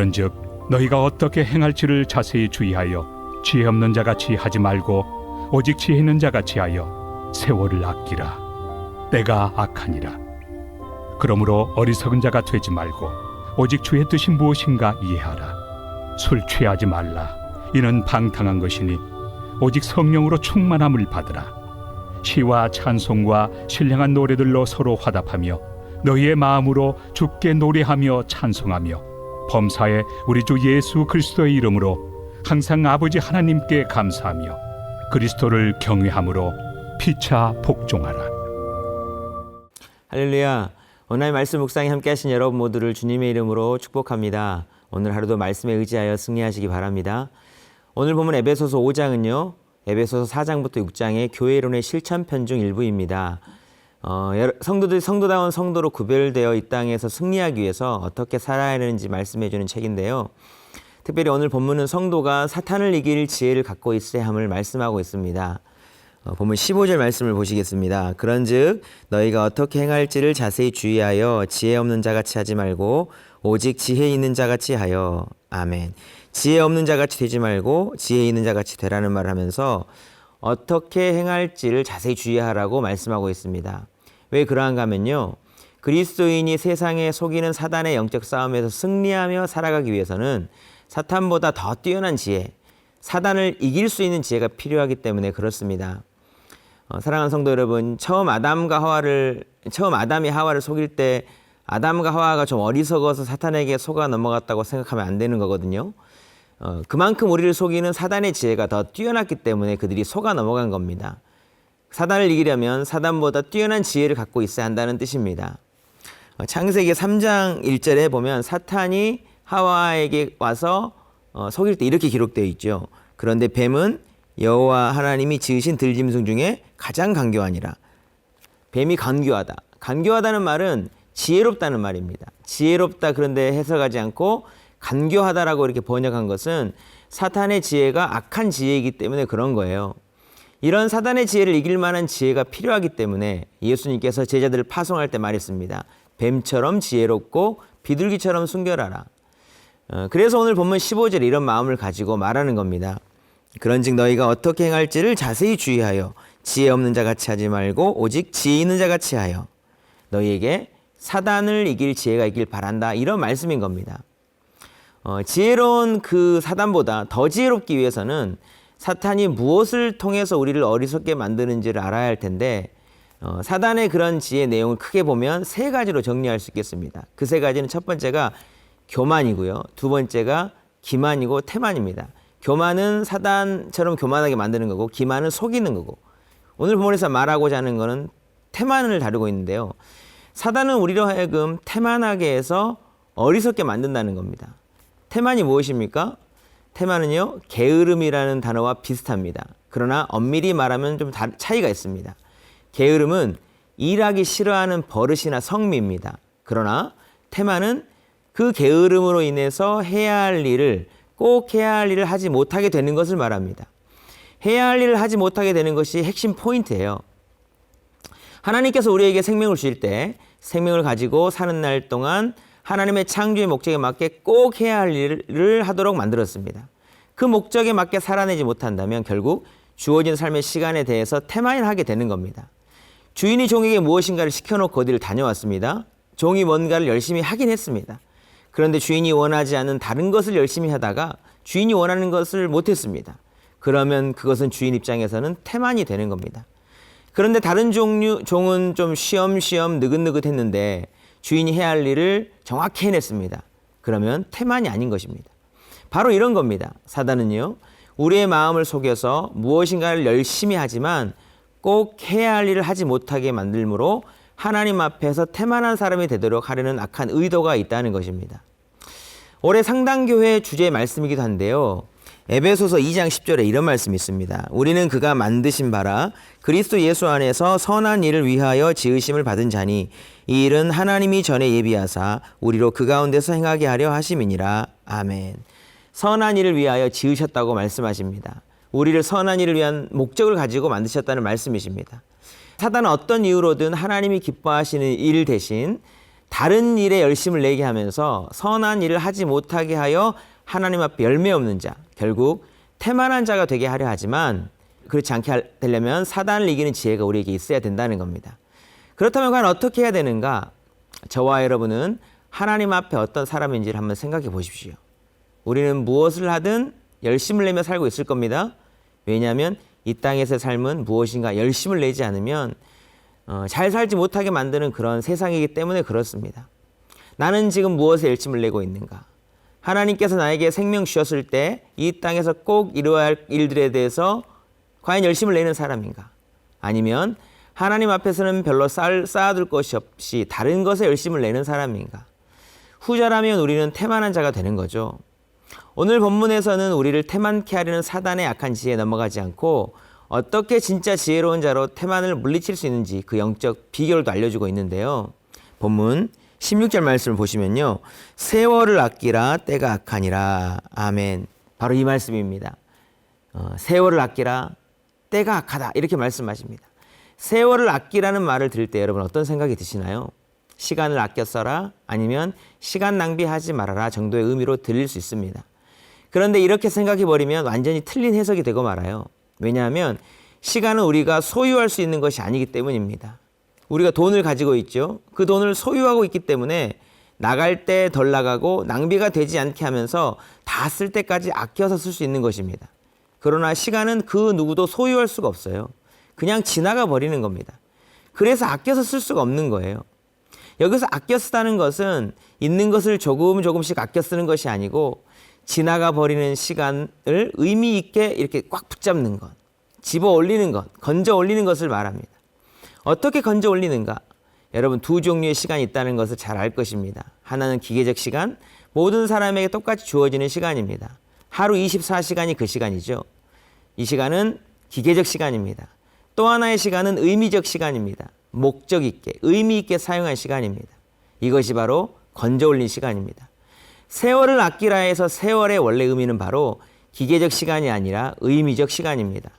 그런즉 너희가 어떻게 행할지를 자세히 주의하여 지혜 없는 자같이 하지 말고 오직 지혜 있는 자같이 하여 세월을 아끼라. 때가 악하니라. 그러므로 어리석은 자가 되지 말고 오직 주의 뜻이 무엇인가 이해하라. 술 취하지 말라. 이는 방탕한 것이니 오직 성령으로 충만함을 받으라. 시와 찬송과 신령한 노래들로 서로 화답하며 너희의 마음으로 주께 노래하며 찬송하며 범사에 우리 주 예수 그리스도의 이름으로 항상 아버지 하나님께 감사하며 그리스도를 경외함으로 피차 복종하라. 할렐루야. 오늘 말씀 묵상에 함께 하신 여러분 모두를 주님의 이름으로 축복합니다. 오늘 하루도 말씀에 의지하여 승리하시기 바랍니다. 오늘 보면 에베소서 5장은요. 에베소서 4장부터 6장의 교회론의 실천편 중 일부입니다. 성도들이 성도다운 성도로 구별되어 이 땅에서 승리하기 위해서 어떻게 살아야 하는지 말씀해 주는 책인데요. 특별히 오늘 본문은 성도가 사탄을 이길 지혜를 갖고 있어야 함을 말씀하고 있습니다. 본문 15절 말씀을 보시겠습니다. 그런즉 너희가 어떻게 행할지를 자세히 주의하여 지혜 없는 자같이 하지 말고 오직 지혜 있는 자같이 하여. 아멘. 지혜 없는 자같이 되지 말고 지혜 있는 자같이 되라는 말을 하면서 어떻게 행할지를 자세히 주의하라고 말씀하고 있습니다. 왜 그러한가 하면요. 그리스도인이 세상에 속이는 사단의 영적 싸움에서 승리하며 살아가기 위해서는 사탄보다 더 뛰어난 지혜, 사단을 이길 수 있는 지혜가 필요하기 때문에 그렇습니다. 사랑하는 성도 여러분, 처음 아담이 하와를 속일 때 아담과 하와가 좀 어리석어서 사탄에게 속아 넘어갔다고 생각하면 안 되는 거거든요. 그만큼 우리를 속이는 사단의 지혜가 더 뛰어났기 때문에 그들이 속아 넘어간 겁니다. 사단을 이기려면 사단보다 뛰어난 지혜를 갖고 있어야 한다는 뜻입니다. 창세기 3장 1절에 보면 사탄이 하와에게 와서 속일 때 이렇게 기록되어 있죠. 그런데 뱀은 여호와 하나님이 지으신 들짐승 중에 가장 간교하니라. 뱀이 간교하다. 간교하다는 말은 지혜롭다는 말입니다. 지혜롭다 그런데 해석하지 않고 간교하다라고 이렇게 번역한 것은 사탄의 지혜가 악한 지혜이기 때문에 그런 거예요. 이런 사단의 지혜를 이길 만한 지혜가 필요하기 때문에 예수님께서 제자들을 파송할 때 말했습니다. 뱀처럼 지혜롭고 비둘기처럼 순결하라. 그래서 오늘 본문 15절에 이런 마음을 가지고 말하는 겁니다. 그런즉 너희가 어떻게 행할지를 자세히 주의하여 지혜 없는 자같이 하지 말고 오직 지혜 있는 자같이 하여. 너희에게 사단을 이길 지혜가 있길 바란다. 이런 말씀인 겁니다. 지혜로운 그 사단보다 더 지혜롭기 위해서는 사탄이 무엇을 통해서 우리를 어리석게 만드는지를 알아야 할 텐데 사단의 그런 지혜 내용을 크게 보면 세 가지로 정리할 수 있겠습니다. 그 세 가지는 첫 번째가 교만이고요. 두 번째가 기만이고 태만입니다. 교만은 사단처럼 교만하게 만드는 거고 기만은 속이는 거고 오늘 본문에서 말하고자 하는 거는 태만을 다루고 있는데요. 사단은 우리로 하여금 태만하게 해서 어리석게 만든다는 겁니다. 태만이 무엇입니까? 태만은요, 게으름이라는 단어와 비슷합니다. 그러나 엄밀히 말하면 좀 차이가 있습니다. 게으름은 일하기 싫어하는 버릇이나 성미입니다. 그러나 태만은 그 게으름으로 인해서 해야 할 일을 꼭 해야 할 일을 하지 못하게 되는 것을 말합니다. 해야 할 일을 하지 못하게 되는 것이 핵심 포인트예요. 하나님께서 우리에게 생명을 주실 때 생명을 가지고 사는 날 동안 하나님의 창조의 목적에 맞게 꼭 해야 할 일을 하도록 만들었습니다. 그 목적에 맞게 살아내지 못한다면 결국 주어진 삶의 시간에 대해서 태만하게 되는 겁니다. 주인이 종에게 무엇인가를 시켜놓고 어디를 다녀왔습니다. 종이 뭔가를 열심히 하긴 했습니다. 그런데 주인이 원하지 않는 다른 것을 열심히 하다가 주인이 원하는 것을 못했습니다. 그러면 그것은 주인 입장에서는 태만이 되는 겁니다. 그런데 다른 종은 좀 쉬엄쉬엄 느긋느긋했는데 주인이 해야 할 일을 정확히 해냈습니다. 그러면 태만이 아닌 것입니다. 바로 이런 겁니다. 사단은요, 우리의 마음을 속여서 무엇인가를 열심히 하지만 꼭 해야 할 일을 하지 못하게 만들므로 하나님 앞에서 태만한 사람이 되도록 하려는 악한 의도가 있다는 것입니다. 올해 상당교회 주제의 말씀이기도 한데요. 에베소서 2장 10절에 이런 말씀이 있습니다. 우리는 그가 만드신 바라 그리스도 예수 안에서 선한 일을 위하여 지으심을 받은 자니 이 일은 하나님이 전에 예비하사 우리로 그 가운데서 행하게 하려 하심이니라. 아멘. 선한 일을 위하여 지으셨다고 말씀하십니다. 우리를 선한 일을 위한 목적을 가지고 만드셨다는 말씀이십니다. 사단은 어떤 이유로든 하나님이 기뻐하시는 일 대신 다른 일에 열심을 내게 하면서 선한 일을 하지 못하게 하여 하나님 앞에 열매 없는 자, 결국 태만한 자가 되게 하려 하지만 그렇지 않게 되려면 사단을 이기는 지혜가 우리에게 있어야 된다는 겁니다. 그렇다면 과연 어떻게 해야 되는가? 저와 여러분은 하나님 앞에 어떤 사람인지를 한번 생각해 보십시오. 우리는 무엇을 하든 열심을 내며 살고 있을 겁니다. 왜냐하면 이 땅에서의 삶은 무엇인가 열심을 내지 않으면 잘 살지 못하게 만드는 그런 세상이기 때문에 그렇습니다. 나는 지금 무엇에 열심을 내고 있는가? 하나님께서 나에게 생명 주셨을 때 이 땅에서 꼭 이루어야 할 일들에 대해서 과연 열심을 내는 사람인가? 아니면 하나님 앞에서는 별로 쌓아둘 것이 없이 다른 것에 열심을 내는 사람인가? 후자라면 우리는 태만한 자가 되는 거죠. 오늘 본문에서는 우리를 태만케 하려는 사단의 악한 지혜에 넘어가지 않고 어떻게 진짜 지혜로운 자로 태만을 물리칠 수 있는지 그 영적 비결도 알려주고 있는데요. 본문 16절 말씀을 보시면요. 세월을 아끼라 때가 악하니라. 아멘. 바로 이 말씀입니다. 세월을 아끼라 때가 악하다 이렇게 말씀하십니다. 세월을 아끼라는 말을 들을 때 여러분 어떤 생각이 드시나요? 시간을 아껴 써라 아니면 시간 낭비하지 말아라 정도의 의미로 들릴 수 있습니다. 그런데 이렇게 생각해 버리면 완전히 틀린 해석이 되고 말아요. 왜냐하면 시간은 우리가 소유할 수 있는 것이 아니기 때문입니다. 우리가 돈을 가지고 있죠. 그 돈을 소유하고 있기 때문에 나갈 때 덜 나가고 낭비가 되지 않게 하면서 다 쓸 때까지 아껴서 쓸 수 있는 것입니다. 그러나 시간은 그 누구도 소유할 수가 없어요. 그냥 지나가 버리는 겁니다. 그래서 아껴서 쓸 수가 없는 거예요. 여기서 아껴 쓰다는 것은 있는 것을 조금씩 아껴 쓰는 것이 아니고 지나가 버리는 시간을 의미 있게 이렇게 꽉 붙잡는 것, 집어 올리는 것, 건져 올리는 것을 말합니다. 어떻게 건져 올리는가? 여러분 두 종류의 시간이 있다는 것을 잘 알 것입니다. 하나는 기계적 시간, 모든 사람에게 똑같이 주어지는 시간입니다. 하루 24시간이 그 시간이죠. 이 시간은 기계적 시간입니다. 또 하나의 시간은 의미적 시간입니다. 목적 있게, 의미 있게 사용한 시간입니다. 이것이 바로 건져 올린 시간입니다. 세월을 아끼라 해서 세월의 원래 의미는 바로 기계적 시간이 아니라 의미적 시간입니다.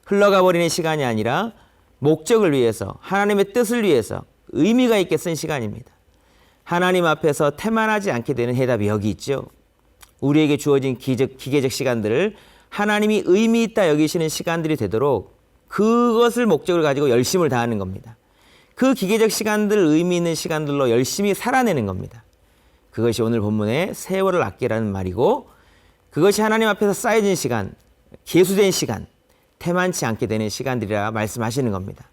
흘러가 버리는 시간이 아니라 목적을 위해서, 하나님의 뜻을 위해서 의미가 있게 쓴 시간입니다. 하나님 앞에서 태만하지 않게 되는 해답이 여기 있죠. 우리에게 주어진 기계적 시간들을 하나님이 의미 있다 여기시는 시간들이 되도록 그것을 목적을 가지고 열심을 다하는 겁니다. 그 기계적 시간들, 의미 있는 시간들로 열심히 살아내는 겁니다. 그것이 오늘 본문의 세월을 아끼라는 말이고 그것이 하나님 앞에서 쌓여진 시간, 계수된 시간, 태만치 않게 되는 시간들이라 말씀하시는 겁니다.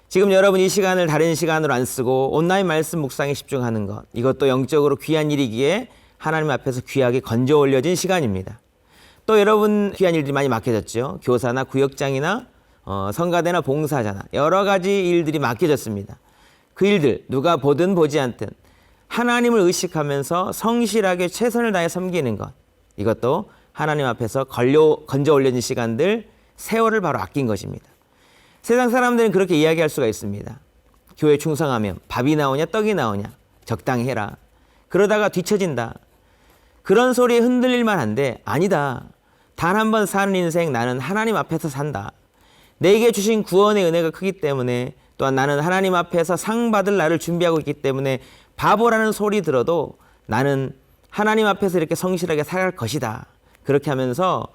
지금 여러분 이 시간을 다른 시간으로 안 쓰고 온라인 말씀 묵상에 집중하는 것, 이것도 영적으로 귀한 일이기에 하나님 앞에서 귀하게 건져 올려진 시간입니다. 또 여러분 귀한 일들이 많이 맡겨졌죠. 교사나 구역장이나 성가대나 봉사자나 여러 가지 일들이 맡겨졌습니다. 그 일들 누가 보든 보지 않든 하나님을 의식하면서 성실하게 최선을 다해 섬기는 것, 이것도 하나님 앞에서 건져 올려진 시간들, 세월을 바로 아낀 것입니다. 세상 사람들은 그렇게 이야기할 수가 있습니다. 교회 충성하면 밥이 나오냐 떡이 나오냐 적당히 해라. 그러다가 뒤처진다. 그런 소리에 흔들릴만 한데 아니다. 단 한 번 사는 인생 나는 하나님 앞에서 산다. 내게 주신 구원의 은혜가 크기 때문에 또한 나는 하나님 앞에서 상 받을 날을 준비하고 있기 때문에 바보라는 소리 들어도 나는 하나님 앞에서 이렇게 성실하게 살아갈 것이다. 그렇게 하면서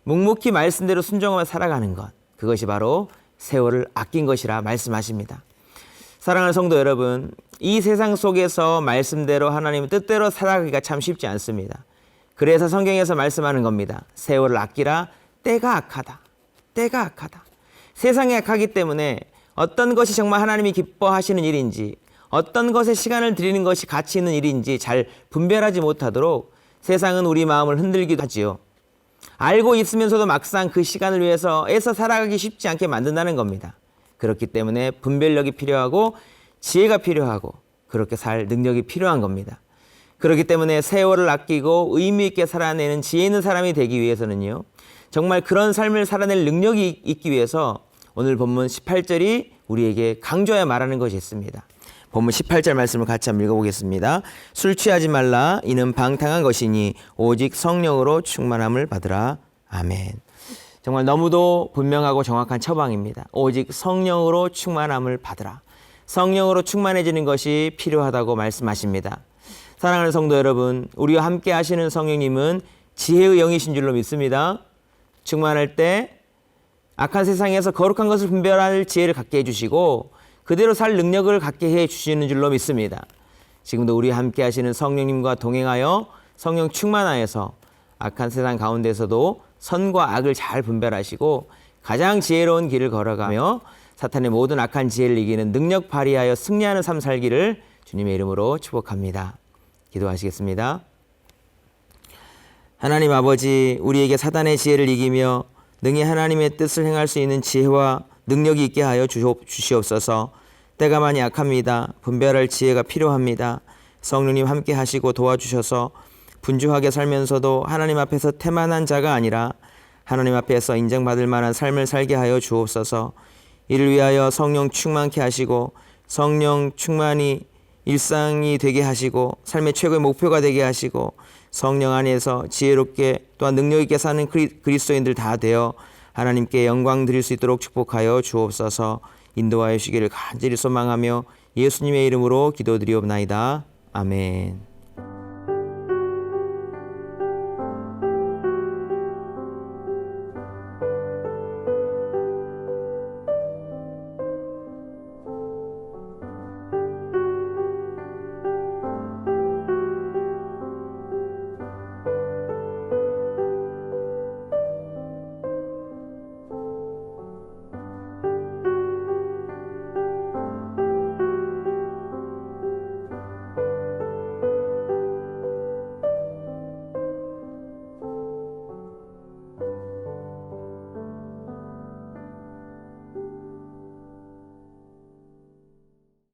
묵묵히 말씀대로 순종하며 살아가는 것, 그것이 바로 세월을 아낀 것이라 말씀하십니다. 사랑하는 성도 여러분, 이 세상 속에서 말씀대로 하나님의 뜻대로 살아가기가 참 쉽지 않습니다. 그래서 성경에서 말씀하는 겁니다. 세월을 아끼라 때가 악하다. 때가 악하다. 세상이 악하기 때문에 어떤 것이 정말 하나님이 기뻐하시는 일인지, 어떤 것에 시간을 들이는 것이 가치 있는 일인지 잘 분별하지 못하도록 세상은 우리 마음을 흔들기도 하지요. 알고 있으면서도 막상 그 시간을 위해서 애써 살아가기 쉽지 않게 만든다는 겁니다. 그렇기 때문에 분별력이 필요하고 지혜가 필요하고 그렇게 살 능력이 필요한 겁니다. 그렇기 때문에 세월을 아끼고 의미 있게 살아내는 지혜 있는 사람이 되기 위해서는요, 정말 그런 삶을 살아낼 능력이 있기 위해서 오늘 본문 18절이 우리에게 강조하여 말하는 것이 있습니다. 본문 18절 말씀을 같이 한번 읽어보겠습니다. 술 취하지 말라. 이는 방탕한 것이니 오직 성령으로 충만함을 받으라. 아멘. 정말 너무도 분명하고 정확한 처방입니다. 오직 성령으로 충만함을 받으라. 성령으로 충만해지는 것이 필요하다고 말씀하십니다. 사랑하는 성도 여러분, 우리와 함께 하시는 성령님은 지혜의 영이신 줄로 믿습니다. 충만할 때 악한 세상에서 거룩한 것을 분별할 지혜를 갖게 해주시고 그대로 살 능력을 갖게 해주시는 줄로 믿습니다. 지금도 우리와 함께 하시는 성령님과 동행하여 성령 충만하여서 악한 세상 가운데서도 선과 악을 잘 분별하시고 가장 지혜로운 길을 걸어가며 사탄의 모든 악한 지혜를 이기는 능력 발휘하여 승리하는 삶 살기를 주님의 이름으로 축복합니다. 기도하시겠습니다. 하나님 아버지, 우리에게 사단의 지혜를 이기며 능히 하나님의 뜻을 행할 수 있는 지혜와 능력이 있게 하여 주시옵소서. 때가 많이 약합니다. 분별할 지혜가 필요합니다. 성령님 함께 하시고 도와주셔서 분주하게 살면서도 하나님 앞에서 태만한 자가 아니라 하나님 앞에서 인정받을 만한 삶을 살게 하여 주옵소서. 이를 위하여 성령 충만케 하시고 성령 충만이 일상이 되게 하시고 삶의 최고의 목표가 되게 하시고 성령 안에서 지혜롭게 또한 능력 있게 사는 그리스도인들 다 되어 하나님께 영광 드릴 수 있도록 축복하여 주옵소서. 인도하여 주시기를 간절히 소망하며 예수님의 이름으로 기도드리옵나이다. 아멘.